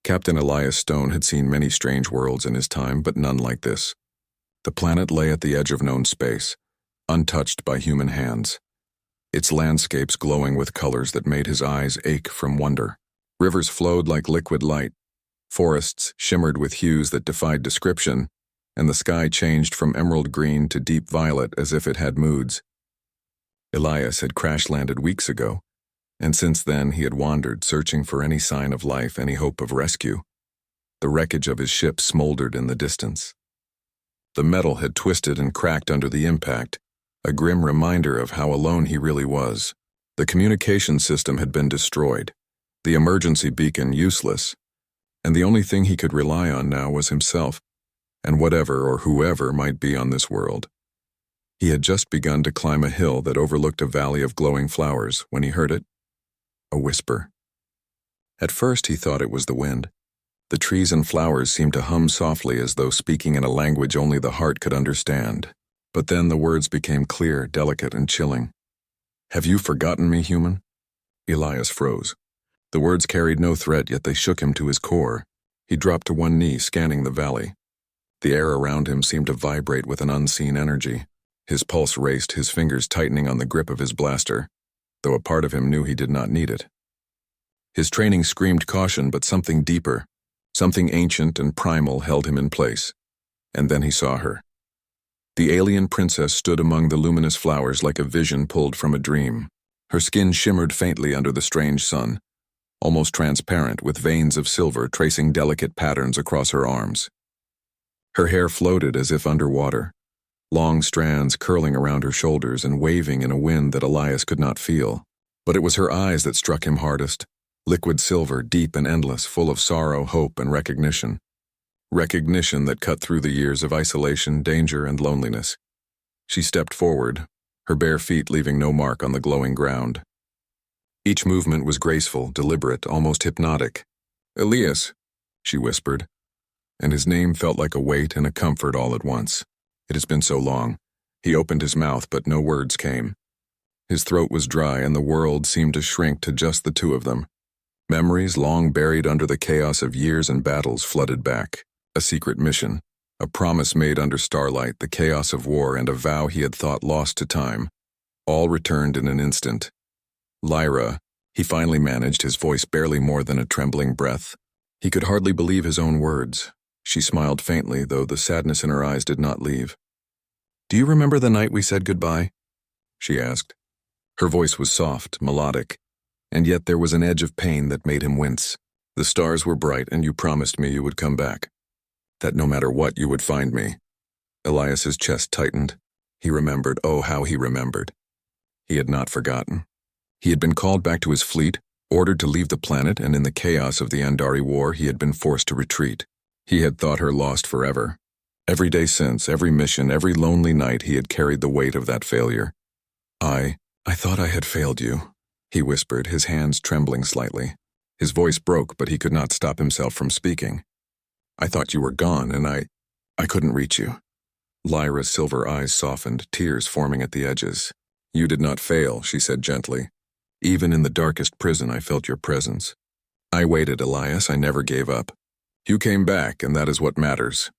Captain Elias Stone had seen many strange worlds in his time, but none like this. The planet lay at the edge of known space, untouched by human hands, its landscapes glowing with colors that made his eyes ache from wonder. Rivers flowed like liquid light, forests shimmered with hues that defied description, and the sky changed from emerald green to deep violet as if it had moods. Elias had crash-landed weeks ago, and since then he had wandered, searching for any sign of life, any hope of rescue. The wreckage of his ship smoldered in the distance. The metal had twisted and cracked under the impact, a grim reminder of how alone he really was. The communication system had been destroyed, the emergency beacon useless, and the only thing he could rely on now was himself, and whatever or whoever might be on this world. He had just begun to climb a hill that overlooked a valley of glowing flowers when he heard it. A whisper. At first he thought it was the wind. The trees and flowers seemed to hum softly as though speaking in a language only the heart could understand. But then the words became clear, delicate, and chilling. "Have you forgotten me, human?" Elias froze. The words carried no threat, yet they shook him to his core. He dropped to one knee, scanning the valley. The air around him seemed to vibrate with an unseen energy. His pulse raced, his fingers tightening on the grip of his blaster, though a part of him knew he did not need it. His training screamed caution, but something deeper, something ancient and primal held him in place. And then he saw her. The alien princess stood among the luminous flowers like a vision pulled from a dream. Her skin shimmered faintly under the strange sun, almost transparent, with veins of silver tracing delicate patterns across her arms. Her hair floated as if underwater, long strands curling around her shoulders and waving in a wind that Elias could not feel. But it was her eyes that struck him hardest, liquid silver, deep and endless, full of sorrow, hope, and recognition. Recognition that cut through the years of isolation, danger, and loneliness. She stepped forward, her bare feet leaving no mark on the glowing ground. Each movement was graceful, deliberate, almost hypnotic. "Elias," she whispered, and his name felt like a weight and a comfort all at once. It has been so long. He opened his mouth, but no words came. His throat was dry, and the world seemed to shrink to just the two of them. Memories long buried under the chaos of years and battles flooded back. A secret mission, a promise made under starlight, the chaos of war, and a vow he had thought lost to time. All returned in an instant. "Lyra," he finally managed, his voice barely more than a trembling breath. He could hardly believe his own words. She smiled faintly, though the sadness in her eyes did not leave. "Do you remember the night we said goodbye?" she asked. Her voice was soft, melodic, and yet there was an edge of pain that made him wince. "The stars were bright, and you promised me you would come back. That no matter what, you would find me." Elias's chest tightened. He remembered, oh, how he remembered. He had not forgotten. He had been called back to his fleet, ordered to leave the planet, and in the chaos of the Andari War, he had been forced to retreat. He had thought her lost forever. Every day since, every mission, every lonely night, he had carried the weight of that failure. I thought I had failed you," he whispered, his hands trembling slightly. His voice broke, but he could not stop himself from speaking. "I thought you were gone, and I couldn't reach you." Lyra's silver eyes softened, tears forming at the edges. "You did not fail," she said gently. "Even in the darkest prison, I felt your presence. I waited, Elias, I never gave up. You came back, and that is what matters."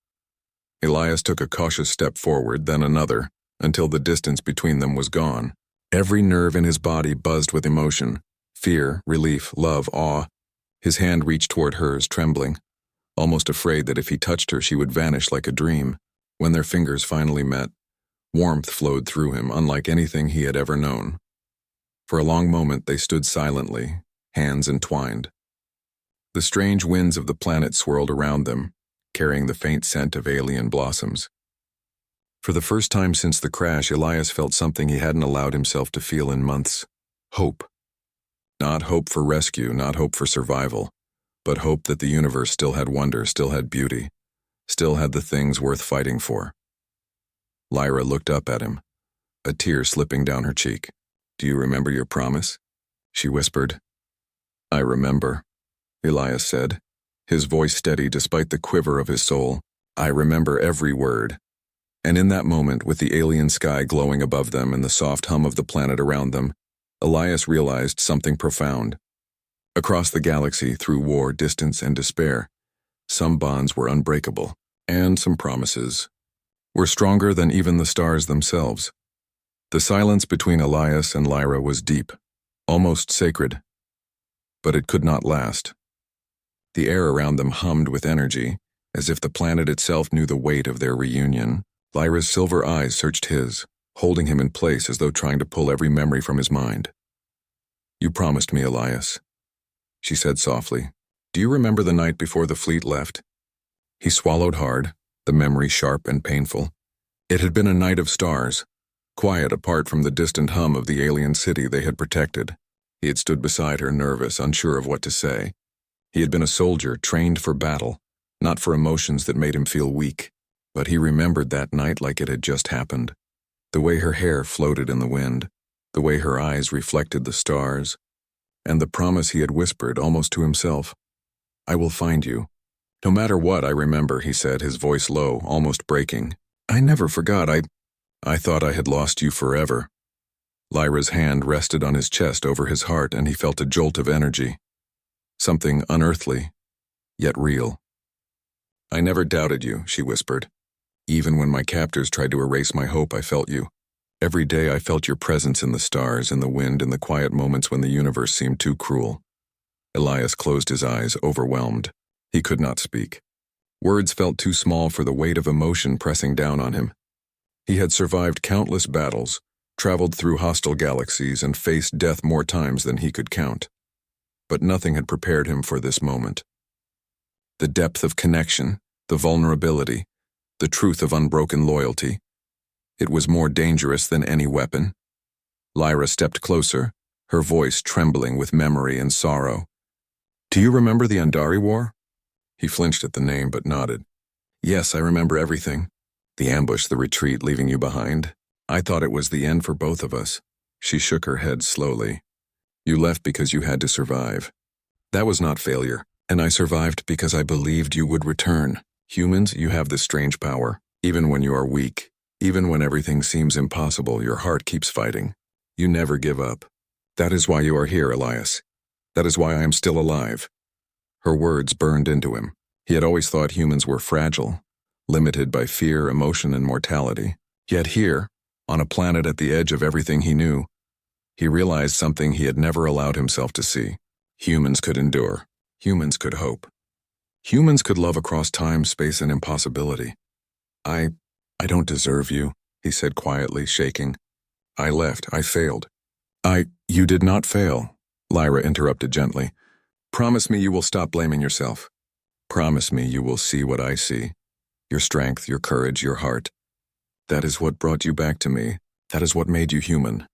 Elias took a cautious step forward, then another, until the distance between them was gone. Every nerve in his body buzzed with emotion, fear, relief, love, awe. His hand reached toward hers, trembling, almost afraid that if he touched her she would vanish like a dream. When their fingers finally met, warmth flowed through him, unlike anything he had ever known. For a long moment they stood silently, hands entwined. The strange winds of the planet swirled around them, carrying the faint scent of alien blossoms. For the first time since the crash, Elias felt something he hadn't allowed himself to feel in months. Hope. Not hope for rescue, not hope for survival, but hope that the universe still had wonder, still had beauty, still had the things worth fighting for. Lyra looked up at him, a tear slipping down her cheek. "Do you remember your promise?" she whispered. "I remember," Elias said, his voice steady despite the quiver of his soul. "I remember every word." And in that moment, with the alien sky glowing above them and the soft hum of the planet around them, Elias realized something profound. Across the galaxy, through war, distance, and despair, some bonds were unbreakable, and some promises were stronger than even the stars themselves. The silence between Elias and Lyra was deep, almost sacred, but it could not last. The air around them hummed with energy, as if the planet itself knew the weight of their reunion. Lyra's silver eyes searched his, holding him in place as though trying to pull every memory from his mind. "You promised me, Elias," she said softly. "Do you remember the night before the fleet left?" He swallowed hard, the memory sharp and painful. It had been a night of stars, quiet apart from the distant hum of the alien city they had protected. He had stood beside her, nervous, unsure of what to say. He had been a soldier, trained for battle, not for emotions that made him feel weak. But he remembered that night like it had just happened. The way her hair floated in the wind, the way her eyes reflected the stars, and the promise he had whispered almost to himself. "I will find you. No matter what, I remember," he said, his voice low, almost breaking. "I never forgot. I thought I had lost you forever." Lyra's hand rested on his chest over his heart, and he felt a jolt of energy. Something unearthly, yet real. "I never doubted you," she whispered. "Even when my captors tried to erase my hope, I felt you. Every day I felt your presence in the stars, in the wind, in the quiet moments when the universe seemed too cruel." Elias closed his eyes, overwhelmed. He could not speak. Words felt too small for the weight of emotion pressing down on him. He had survived countless battles, traveled through hostile galaxies, and faced death more times than he could count. But nothing had prepared him for this moment. The depth of connection, the vulnerability, the truth of unbroken loyalty. It was more dangerous than any weapon. Lyra stepped closer, her voice trembling with memory and sorrow. "Do you remember the Andari War?" He flinched at the name but nodded. "Yes, I remember everything. The ambush, the retreat, leaving you behind. I thought it was the end for both of us." She shook her head slowly. "You left because you had to survive. That was not failure, and I survived because I believed you would return. Humans, you have this strange power. Even when you are weak, even when everything seems impossible, your heart keeps fighting. You never give up. That is why you are here, Elias. That is why I am still alive." Her words burned into him. He had always thought humans were fragile, limited by fear, emotion, and mortality. Yet here, on a planet at the edge of everything he knew, he realized something he had never allowed himself to see. Humans could endure. Humans could hope. Humans could love across time, space, and impossibility. I don't deserve you," he said quietly, shaking. "I left. I failed." You did not fail," Lyra interrupted gently. "Promise me you will stop blaming yourself. Promise me you will see what I see. Your strength, your courage, your heart. That is what brought you back to me. That is what made you human."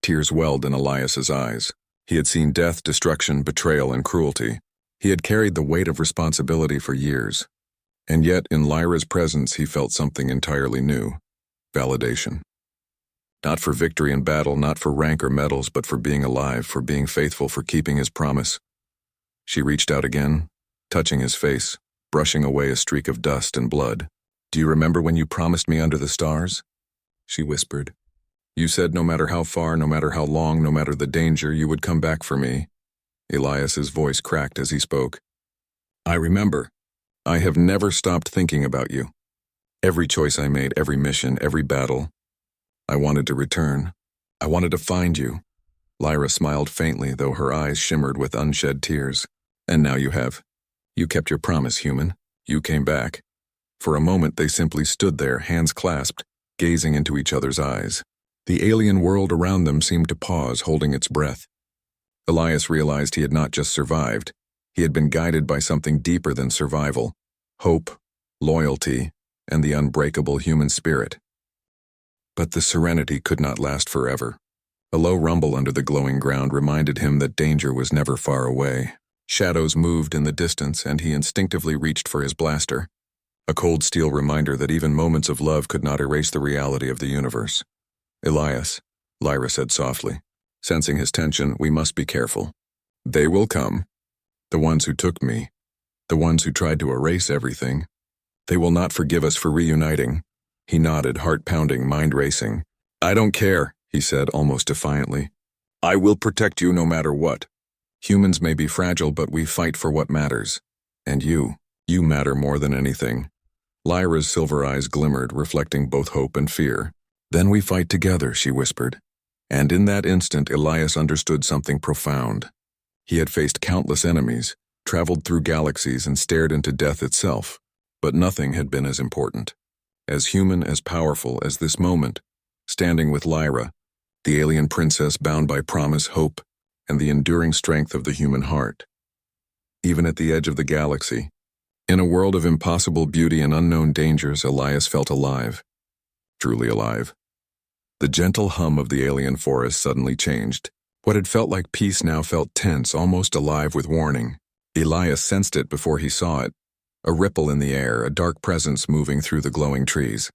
Tears welled in Elias's eyes. He had seen death, destruction, betrayal, and cruelty. He had carried the weight of responsibility for years. And yet, in Lyra's presence, he felt something entirely new. Validation. Not for victory in battle, not for rank or medals, but for being alive, for being faithful, for keeping his promise. She reached out again, touching his face, brushing away a streak of dust and blood. "Do you remember when you promised me under the stars?" she whispered. "You said no matter how far, no matter how long, no matter the danger, you would come back for me." Elias's voice cracked as he spoke. "I remember. I have never stopped thinking about you. Every choice I made, every mission, every battle. I wanted to return. I wanted to find you." Lyra smiled faintly, though her eyes shimmered with unshed tears. "And now you have. You kept your promise, human. You came back." For a moment they simply stood there, hands clasped, gazing into each other's eyes. The alien world around them seemed to pause, holding its breath. Elias realized he had not just survived. He had been guided by something deeper than survival: hope, loyalty, and the unbreakable human spirit. But the serenity could not last forever. A low rumble under the glowing ground reminded him that danger was never far away. Shadows moved in the distance, and he instinctively reached for his blaster. A cold steel reminder that even moments of love could not erase the reality of the universe. "Elias," Lyra said softly. Sensing his tension, "We must be careful. They will come. The ones who took me. The ones who tried to erase everything. They will not forgive us for reuniting." He nodded, heart pounding, mind racing. "I don't care," he said almost defiantly. "I will protect you no matter what." Humans may be fragile, but we fight for what matters. And you matter more than anything. Lyra's silver eyes glimmered, reflecting both hope and fear. Then we fight together, she whispered. And in that instant, Elias understood something profound. He had faced countless enemies, traveled through galaxies, and stared into death itself. But nothing had been as important, as human, as powerful as this moment, standing with Lyra, the alien princess bound by promise, hope, and the enduring strength of the human heart. Even at the edge of the galaxy, in a world of impossible beauty and unknown dangers, Elias felt alive. Truly alive. The gentle hum of the alien forest suddenly changed. What had felt like peace now felt tense, almost alive with warning. Elias sensed it before he saw it. A ripple in the air, a dark presence moving through the glowing trees.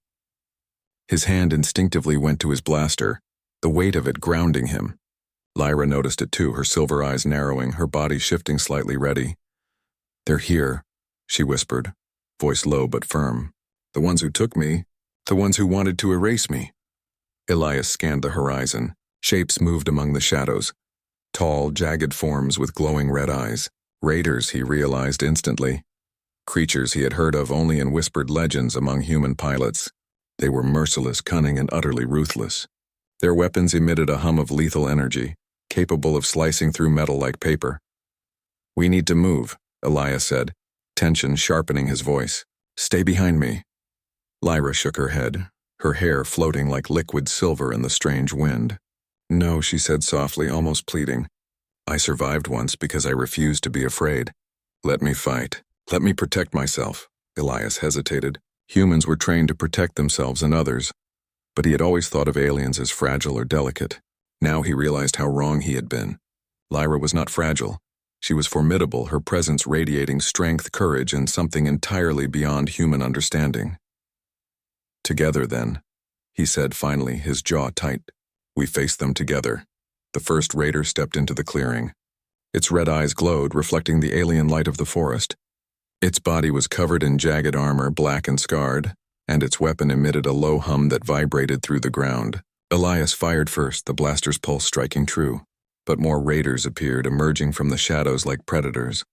His hand instinctively went to his blaster, the weight of it grounding him. Lyra noticed it too, her silver eyes narrowing, her body shifting slightly, ready. "They're here," she whispered, voice low but firm. "The ones who took me, the ones who wanted to erase me." Elias scanned the horizon. Shapes moved among the shadows. Tall, jagged forms with glowing red eyes. Raiders, he realized instantly. Creatures he had heard of only in whispered legends among human pilots. They were merciless, cunning, and utterly ruthless. Their weapons emitted a hum of lethal energy, capable of slicing through metal like paper. "We need to move," Elias said, tension sharpening his voice. "Stay behind me." Lyra shook her head, her hair floating like liquid silver in the strange wind. "No," she said softly, almost pleading. "I survived once because I refused to be afraid. Let me fight. Let me protect myself." Elias hesitated. Humans were trained to protect themselves and others, but he had always thought of aliens as fragile or delicate. Now he realized how wrong he had been. Lyra was not fragile. She was formidable, her presence radiating strength, courage, and something entirely beyond human understanding. "Together, then," he said finally, his jaw tight. "We faced them together." The first raider stepped into the clearing. Its red eyes glowed, reflecting the alien light of the forest. Its body was covered in jagged armor, black and scarred, and its weapon emitted a low hum that vibrated through the ground. Elias fired first, the blaster's pulse striking true. But more raiders appeared, emerging from the shadows like predators.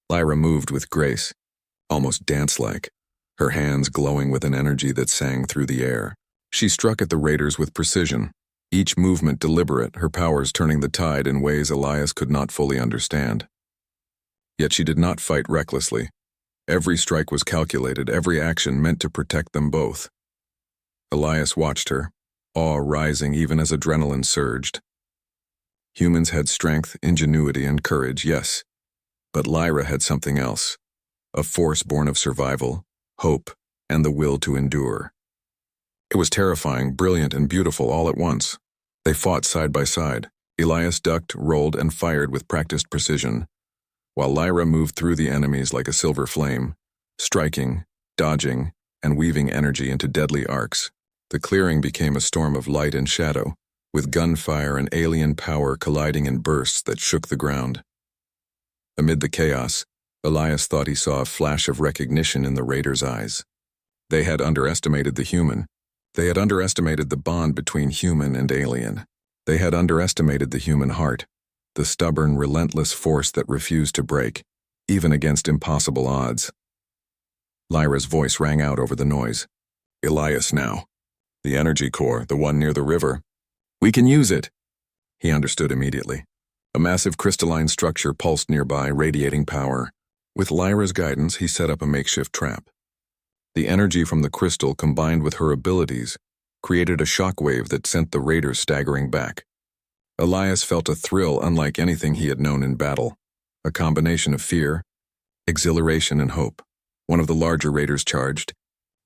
Lyra moved with grace, almost dance-like, her hands glowing with an energy that sang through the air. She struck at the raiders with precision, each movement deliberate, her powers turning the tide in ways Elias could not fully understand. Yet she did not fight recklessly. Every strike was calculated, every action meant to protect them both. Elias watched her, awe rising even as adrenaline surged. Humans had strength, ingenuity, and courage, yes, but Lyra had something else, a force born of survival, hope, and the will to endure. It was terrifying, brilliant, and beautiful all at once. They fought side by side. Elias ducked, rolled, and fired with practiced precision, while Lyra moved through the enemies like a silver flame, striking, dodging, and weaving energy into deadly arcs. The clearing became a storm of light and shadow, with gunfire and alien power colliding in bursts that shook the ground. Amid the chaos, Elias thought he saw a flash of recognition in the raiders' eyes. They had underestimated the human. They had underestimated the bond between human and alien. They had underestimated the human heart, the stubborn, relentless force that refused to break, even against impossible odds. Lyra's voice rang out over the noise. "Elias now. The energy core, the one near the river. We can use it." He understood immediately. A massive crystalline structure pulsed nearby, radiating power. With Lyra's guidance, he set up a makeshift trap. The energy from the crystal, combined with her abilities, created a shockwave that sent the raiders staggering back. Elias felt a thrill unlike anything he had known in battle, a combination of fear, exhilaration, and hope. One of the larger raiders charged,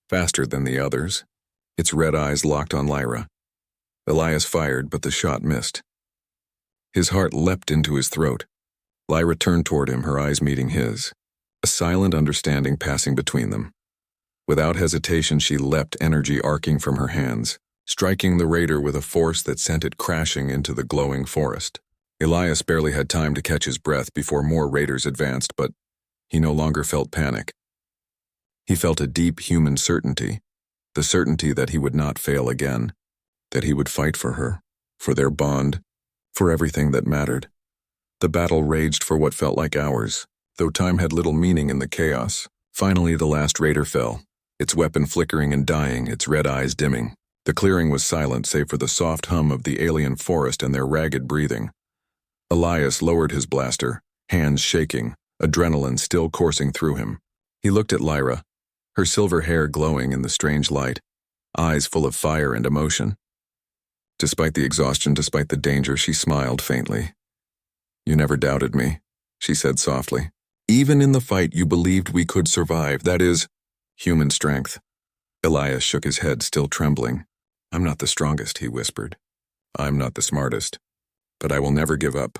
faster than the others, its red eyes locked on Lyra. Elias fired, but the shot missed. His heart leapt into his throat. Lyra turned toward him, her eyes meeting his, a silent understanding passing between them. Without hesitation, she leapt, energy arcing from her hands, striking the raider with a force that sent it crashing into the glowing forest. Elias barely had time to catch his breath before more raiders advanced, but he no longer felt panic. He felt a deep human certainty, the certainty that he would not fail again, that he would fight for her, for their bond, for everything that mattered. The battle raged for what felt like hours, though time had little meaning in the chaos. Finally, the last raider fell, its weapon flickering and dying, its red eyes dimming. The clearing was silent save for the soft hum of the alien forest and their ragged breathing. Elias lowered his blaster, hands shaking, adrenaline still coursing through him. He looked at Lyra, her silver hair glowing in the strange light, eyes full of fire and emotion. Despite the exhaustion, despite the danger, she smiled faintly. "You never doubted me," she said softly. "Even in the fight, you believed we could survive, that is, human strength." Elias shook his head, still trembling. "I'm not the strongest," he whispered. "I'm not the smartest. But I will never give up.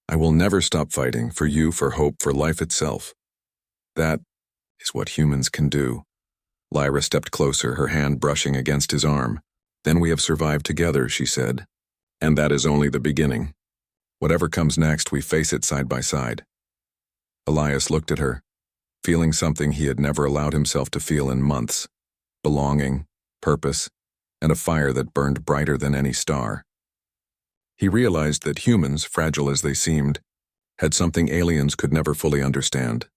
I will never stop fighting, for you, for hope, for life itself. That is what humans can do." Lyra stepped closer, her hand brushing against his arm. "Then we have survived together," she said. "And that is only the beginning. Whatever comes next, we face it side by side." Elias looked at her, feeling something he had never allowed himself to feel in months: belonging, purpose, and a fire that burned brighter than any star. He realized that humans, fragile as they seemed, had something aliens could never fully understand: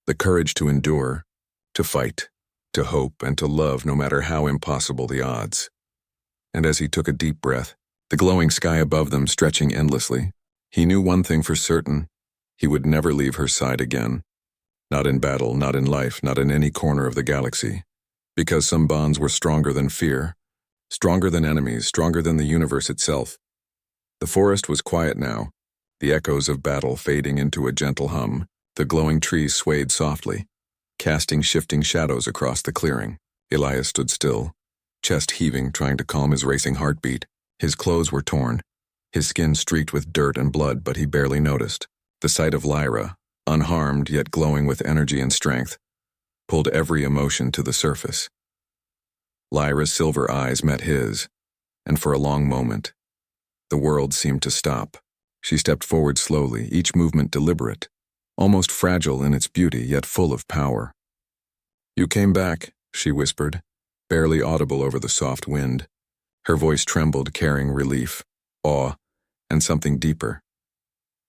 the courage to endure, to fight, to hope, and to love no matter how impossible the odds. And as he took a deep breath, the glowing sky above them stretching endlessly, he knew one thing for certain: he would never leave her side again. Not in battle, not in life, not in any corner of the galaxy. Because some bonds were stronger than fear, stronger than enemies, stronger than the universe itself. The forest was quiet now, the echoes of battle fading into a gentle hum. The glowing trees swayed softly, casting shifting shadows across the clearing. Elias stood still, chest heaving, trying to calm his racing heartbeat. His clothes were torn, his skin streaked with dirt and blood, but he barely noticed. The sight of Lyra, unharmed yet glowing with energy and strength, pulled every emotion to the surface. Lyra's silver eyes met his, and for a long moment, the world seemed to stop. She stepped forward slowly, each movement deliberate, almost fragile in its beauty, yet full of power. "You came back," she whispered, barely audible over the soft wind. Her voice trembled, carrying relief, awe, and something deeper.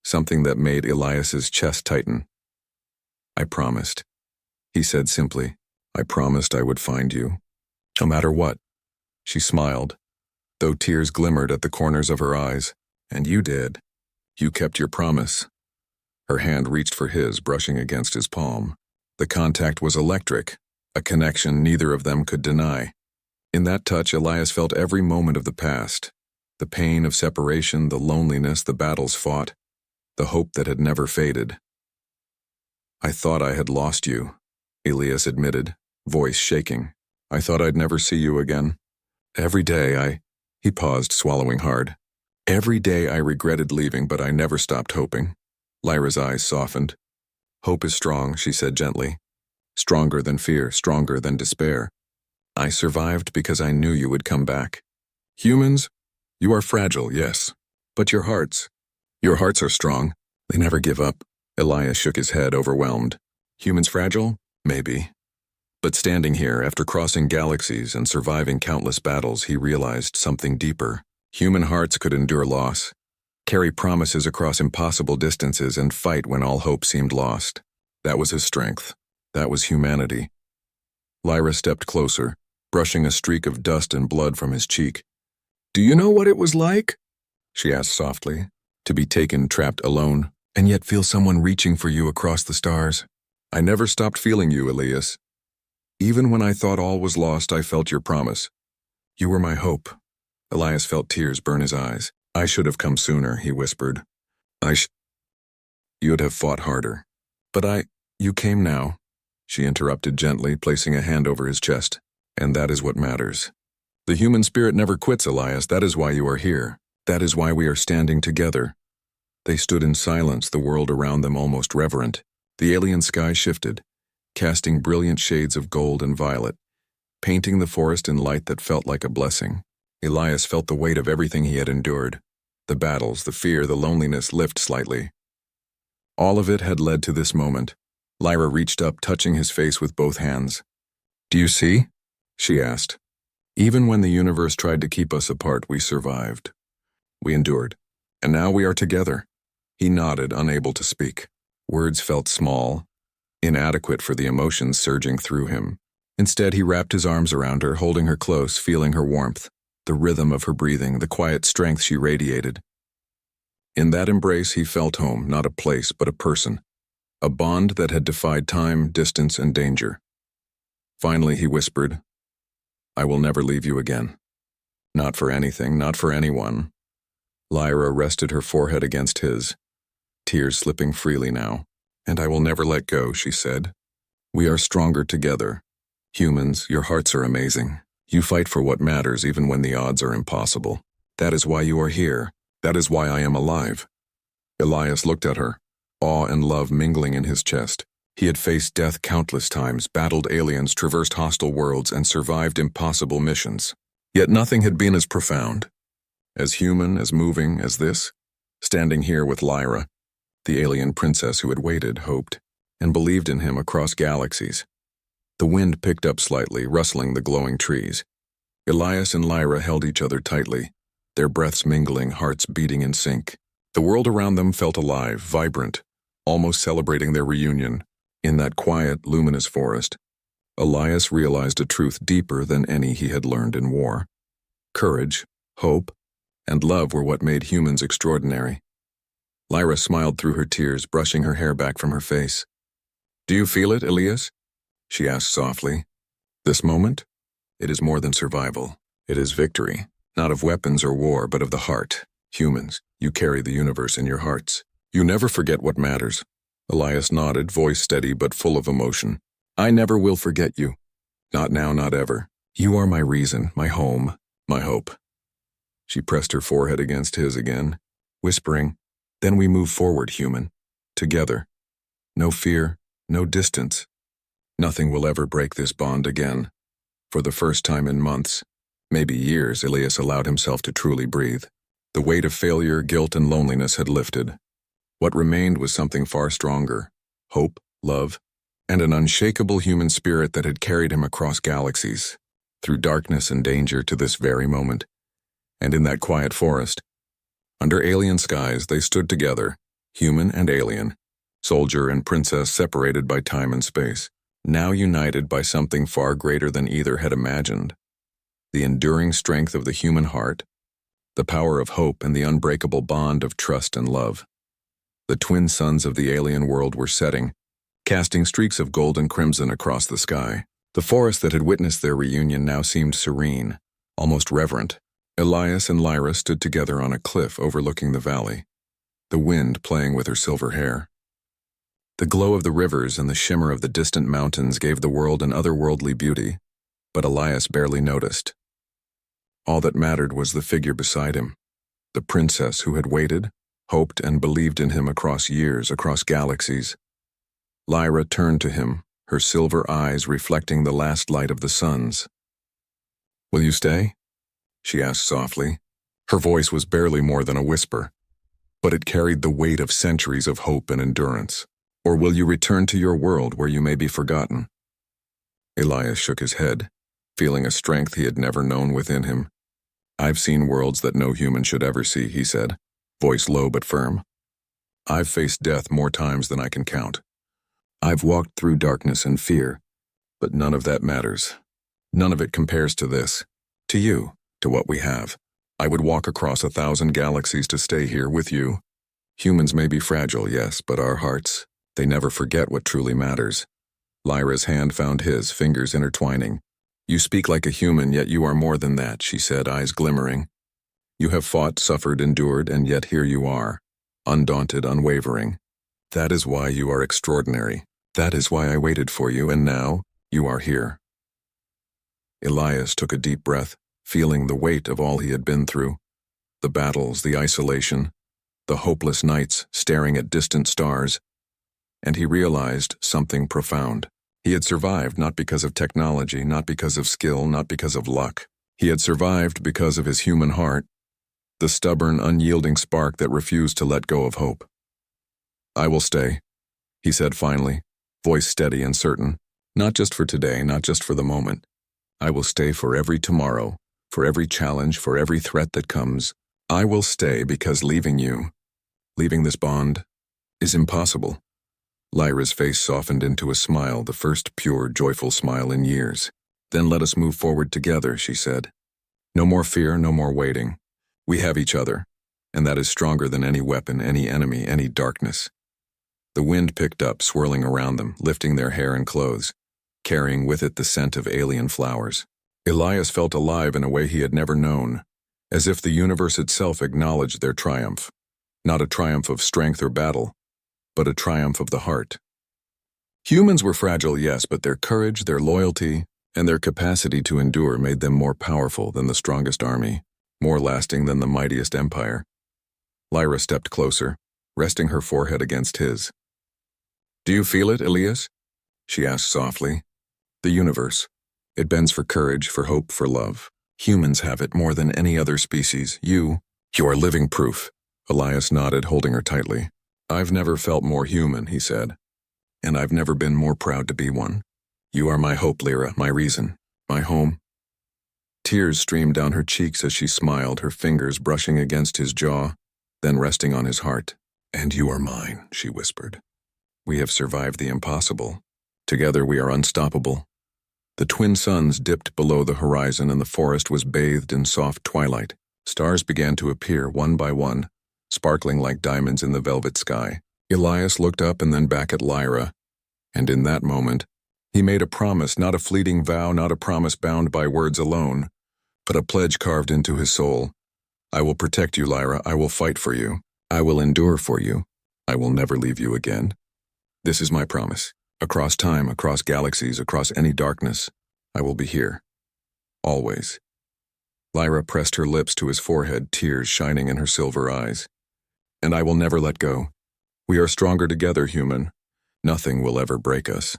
Something that made Elias's chest tighten. "I promised," he said simply. "I promised I would find you, no matter what." She smiled, though tears glimmered at the corners of her eyes. "And you did. You kept your promise." Her hand reached for his, brushing against his palm. The contact was electric, a connection neither of them could deny. In that touch, Elias felt every moment of the past, the pain of separation, the loneliness, the battles fought, the hope that had never faded. "I thought I had lost you," Elias admitted, voice shaking. "I thought I'd never see you again. Every day He paused, swallowing hard. "Every day I regretted leaving, but I never stopped hoping." Lyra's eyes softened. "Hope is strong," she said gently. "Stronger than fear, stronger than despair. I survived because I knew you would come back. Humans, you are fragile, yes, but your hearts are strong. They never give up." Elias shook his head, overwhelmed. "Humans fragile? Maybe. But standing here, after crossing galaxies and surviving countless battles, he realized something deeper. Human hearts could endure loss, carry promises across impossible distances, and fight when all hope seemed lost. That was his strength. That was humanity." Lyra stepped closer, brushing a streak of dust and blood from his cheek. "Do you know what it was like?" she asked softly. "To be taken, trapped alone, and yet feel someone reaching for you across the stars." "I never stopped feeling you, Elias. Even when I thought all was lost, I felt your promise. You were my hope." Elias felt tears burn his eyes. "I should have come sooner," he whispered. You'd have fought harder. But you came now," she interrupted gently, placing a hand over his chest. "And that is what matters. The human spirit never quits, Elias. That is why you are here. That is why we are standing together." They stood in silence, the world around them almost reverent. The alien sky shifted, casting brilliant shades of gold and violet, painting the forest in light that felt like a blessing. Elias felt the weight of everything he had endured. The battles, the fear, the loneliness lift slightly. All of it had led to this moment. Lyra reached up, touching his face with both hands. "Do you see?" she asked. "Even when the universe tried to keep us apart, we survived. We endured. And now we are together. He nodded, unable to speak. Words felt small, inadequate for the emotions surging through him. Instead, he wrapped his arms around her, holding her close, feeling her warmth, the rhythm of her breathing, the quiet strength she radiated. In that embrace, he felt home, not a place, but a person, a bond that had defied time, distance, and danger. Finally, he whispered, "I will never leave you again. Not for anything, not for anyone." Lyra rested her forehead against his, tears slipping freely now. "And I will never let go," she said. "We are stronger together. Humans, your hearts are amazing. You fight for what matters even when the odds are impossible. That is why you are here. That is why I am alive." Elias looked at her, awe and love mingling in his chest. He had faced death countless times, battled aliens, traversed hostile worlds, and survived impossible missions. Yet nothing had been as profound, as human, as moving as this, standing here with Lyra, the alien princess who had waited, hoped, and believed in him across galaxies. The wind picked up slightly, rustling the glowing trees. Elias and Lyra held each other tightly, their breaths mingling, hearts beating in sync. The world around them felt alive, vibrant, almost celebrating their reunion. In that quiet, luminous forest, Elias realized a truth deeper than any he had learned in war. Courage, hope, and love were what made humans extraordinary. Lyra smiled through her tears, brushing her hair back from her face. "Do you feel it, Elias?" she asked softly. "This moment? It is more than survival. It is victory, not of weapons or war, but of the heart. Humans, you carry the universe in your hearts. You never forget what matters." Elias nodded, voice steady but full of emotion. "I never will forget you. Not now, not ever. You are my reason, my home, my hope." She pressed her forehead against his again, whispering, "Then we move forward, human. Together. No fear, no distance. Nothing will ever break this bond again." For the first time in months, maybe years, Elias allowed himself to truly breathe. The weight of failure, guilt, and loneliness had lifted. What remained was something far stronger: hope, love, and an unshakable human spirit that had carried him across galaxies, through darkness and danger to this very moment. And in that quiet forest, under alien skies, they stood together, human and alien, soldier and princess separated by time and space, now united by something far greater than either had imagined. The enduring strength of the human heart, the power of hope, and the unbreakable bond of trust and love. The twin suns of the alien world were setting, casting streaks of gold and crimson across the sky. The forest that had witnessed their reunion now seemed serene, almost reverent. Elias and Lyra stood together on a cliff overlooking the valley, the wind playing with her silver hair. The glow of the rivers and the shimmer of the distant mountains gave the world an otherworldly beauty, but Elias barely noticed. All that mattered was the figure beside him, the princess who had waited, hoped, and believed in him across years, across galaxies. Lyra turned to him, her silver eyes reflecting the last light of the suns. "Will you stay?" she asked softly. Her voice was barely more than a whisper, but it carried the weight of centuries of hope and endurance. "Or will you return to your world where you may be forgotten?" Elias shook his head, feeling a strength he had never known within him. "I've seen worlds that no human should ever see," he said, voice low but firm. "I've faced death more times than I can count. I've walked through darkness and fear, but none of that matters. None of it compares to this, to you, to what we have. I would walk across 1,000 galaxies to stay here with you. Humans may be fragile, yes, but our hearts, they never forget what truly matters." Lyra's hand found his, fingers intertwining. "You speak like a human, yet you are more than that," she said, eyes glimmering. "You have fought, suffered, endured, and yet here you are, undaunted, unwavering. That is why you are extraordinary. That is why I waited for you, and now you are here." Elias took a deep breath, feeling the weight of all he had been through. The battles, the isolation, the hopeless nights staring at distant stars. And he realized something profound. He had survived not because of technology, not because of skill, not because of luck. He had survived because of his human heart, the stubborn, unyielding spark that refused to let go of hope. "I will stay," he said finally, voice steady and certain. "Not just for today, not just for the moment. I will stay for every tomorrow, for every challenge, for every threat that comes. I will stay because leaving you, Leaving this bond is impossible. Lyra's face softened into a smile, the first pure, joyful smile in years. Then let us move forward together, she said. No more fear, no more waiting. We have each other, and that is stronger than any weapon, any enemy, any darkness. The wind picked up, swirling around them, lifting their hair and clothes, carrying with it the scent of alien flowers. Elias felt alive in a way he had never known, as if the universe itself acknowledged their triumph. Not a triumph of strength or battle, but a triumph of the heart. Humans were fragile, yes, but their courage, their loyalty, and their capacity to endure made them more powerful than the strongest army, more lasting than the mightiest empire. Lyra stepped closer, resting her forehead against his. Do you feel it, Elias? She asked softly. The universe. It bends for courage, for hope, for love. Humans have it more than any other species. You are living proof. Elias nodded, holding her tightly. I've never felt more human, he said. And I've never been more proud to be one. You are my hope, Lyra, my reason, my home. Tears streamed down her cheeks as she smiled, her fingers brushing against his jaw, then resting on his heart. And you are mine, she whispered. We have survived the impossible. Together we are unstoppable. The twin suns dipped below the horizon and the forest was bathed in soft twilight. Stars began to appear one by one, sparkling like diamonds in the velvet sky. Elias looked up and then back at Lyra, and in that moment, he made a promise, not a fleeting vow, not a promise bound by words alone, but a pledge carved into his soul. I will protect you, Lyra. I will fight for you. I will endure for you. I will never leave you again. This is my promise. Across time, across galaxies, across any darkness, I will be here. Always. Lyra pressed her lips to his forehead, tears shining in her silver eyes. And I will never let go. We are stronger together, human. Nothing will ever break us.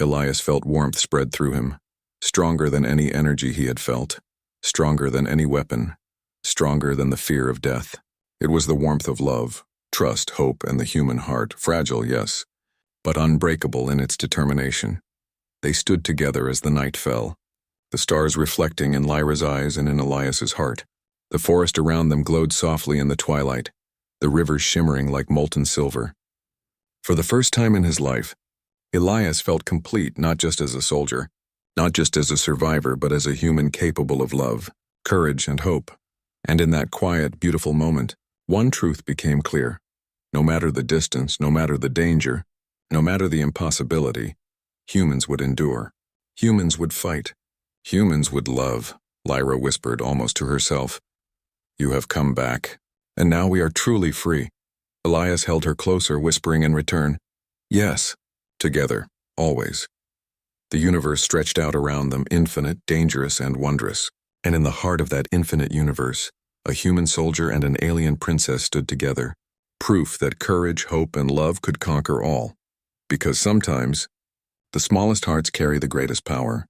Elias felt warmth spread through him, stronger than any energy he had felt, stronger than any weapon, stronger than the fear of death. It was the warmth of love, trust, hope, and the human heart, fragile, yes, but unbreakable in its determination. They stood together as the night fell, the stars reflecting in Lyra's eyes and in Elias's heart. The forest around them glowed softly in the twilight, the river shimmering like molten silver. For the first time in his life, Elias felt complete, not just as a soldier, not just as a survivor, but as a human capable of love, courage, and hope. And in that quiet, beautiful moment, one truth became clear. No matter the distance, no matter the danger, no matter the impossibility, humans would endure. Humans would fight. Humans would love, Lyra whispered almost to herself. You have come back, and now we are truly free. Elias held her closer, whispering in return, yes, together, always. The universe stretched out around them, infinite, dangerous, and wondrous. And in the heart of that infinite universe, a human soldier and an alien princess stood together, proof that courage, hope, and love could conquer all. Because sometimes, the smallest hearts carry the greatest power.